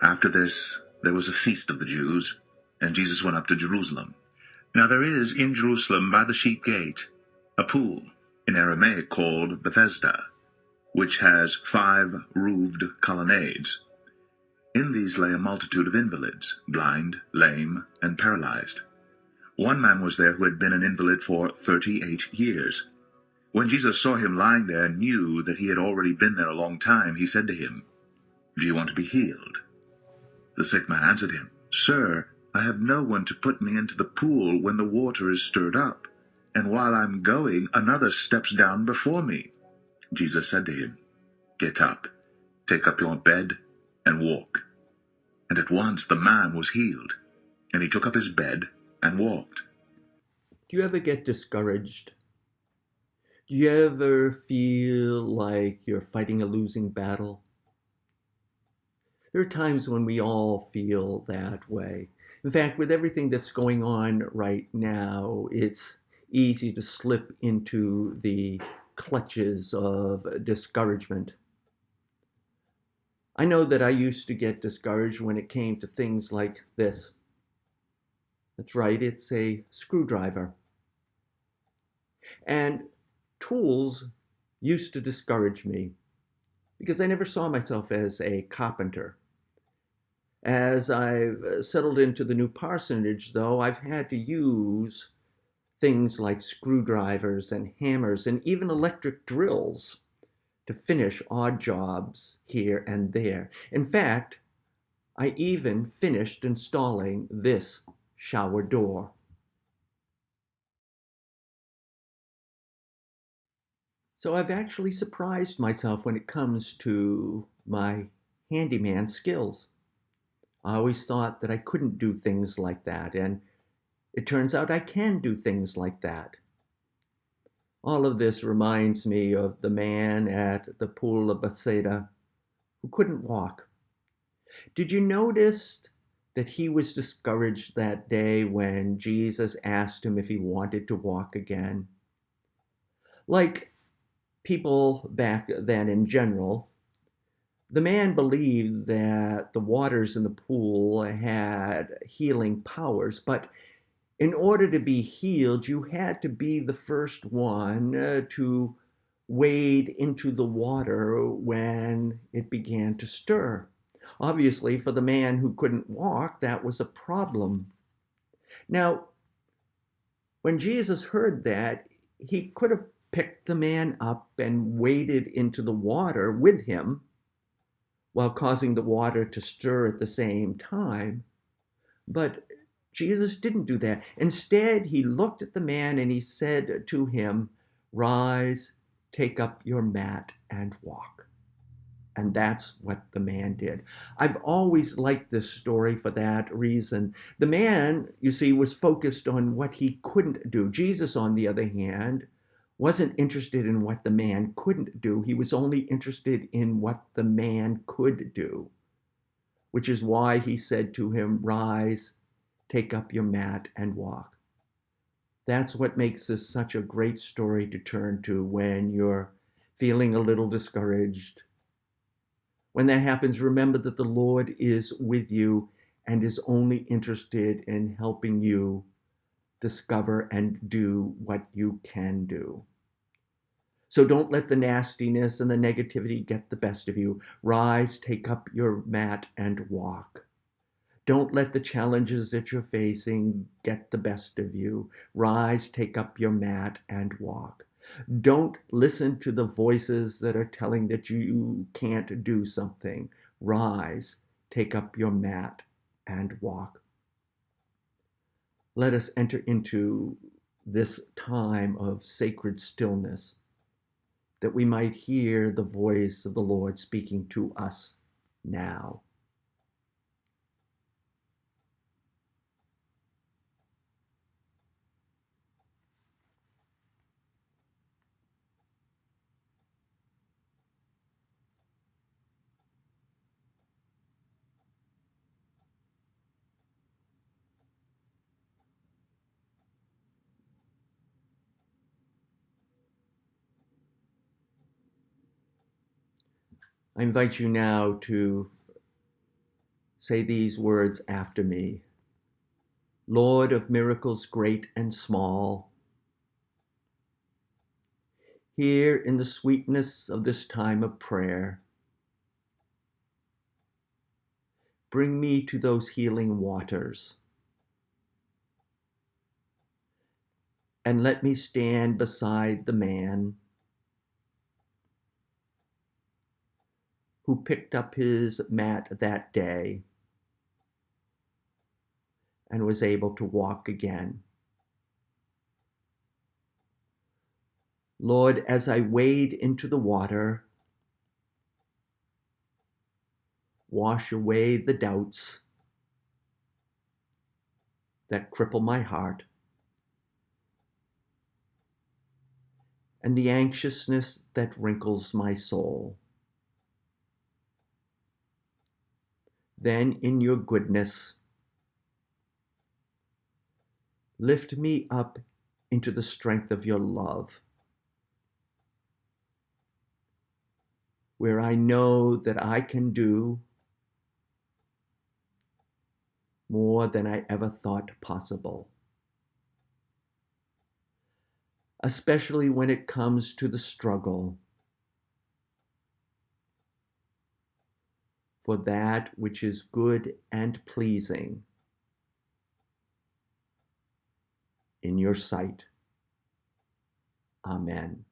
After this, there was a feast of the Jews, and Jesus went up to Jerusalem. Now there is in Jerusalem by the sheep gate a pool, in Aramaic called Bethesda, which has 5 roofed colonnades. In these lay a multitude of invalids, blind, lame, and paralyzed. One man was there who had been an invalid for 38 years. When Jesus saw him lying there and knew that he had already been there a long time, he said to him, "Do you want to be healed?" The sick man answered him, "Sir, I have no one to put me into the pool when the water is stirred up, and while I'm going, another steps down before me." Jesus said to him, "Get up, take up your bed, and walk." And at once the man was healed, and he took up his bed and walked. Do you ever get discouraged? Do you ever feel like you're fighting a losing battle? There are times when we all feel that way. In fact, with everything that's going on right now, it's easy to slip into the clutches of discouragement. I know that I used to get discouraged when it came to things like this. That's right, it's a screwdriver. And tools used to discourage me because I never saw myself as a carpenter. As I've settled into the new parsonage, though, I've had to use things like screwdrivers and hammers and even electric drills to finish odd jobs here and there. In fact, I even finished installing this shower door. So I've actually surprised myself when it comes to my handyman skills. I always thought that I couldn't do things like that, and it turns out I can do things like that. All of this reminds me of the man at the Pool of Bethesda who couldn't walk. Did you notice that he was discouraged that day when Jesus asked him if he wanted to walk again? Like people back then in general, the man believed that the waters in the pool had healing powers, but in order to be healed, you had to be the first one to wade into the water when it began to stir. Obviously, for the man who couldn't walk, that was a problem. Now, when Jesus heard that, he could have picked the man up and waded into the water with him while causing the water to stir at the same time. But Jesus didn't do that. Instead, he looked at the man and he said to him, "Rise, take up your mat and walk." And that's what the man did. I've always liked this story for that reason. The man, you see, was focused on what he couldn't do. Jesus, on the other hand, wasn't interested in what the man couldn't do. He was only interested in what the man could do, which is why he said to him, "Rise, take up your mat and walk." That's what makes this such a great story to turn to when you're feeling a little discouraged. When that happens, remember that the Lord is with you and is only interested in helping you discover and do what you can do. So don't let the nastiness and the negativity get the best of you. Rise, take up your mat, and walk. Don't let the challenges that you're facing get the best of you. Rise, take up your mat, and walk. Don't listen to the voices that are telling that you can't do something. Rise, take up your mat, and walk. Let us enter into this time of sacred stillness, that we might hear the voice of the Lord speaking to us now. I invite you now to say these words after me. Lord of miracles great and small, here in the sweetness of this time of prayer, bring me to those healing waters, and let me stand beside the man who picked up his mat that day and was able to walk again. Lord, as I wade into the water, wash away the doubts that cripple my heart and the anxiousness that wrinkles my soul. Then in your goodness, lift me up into the strength of your love, where I know that I can do more than I ever thought possible, especially when it comes to the struggle for that which is good and pleasing in your sight. Amen.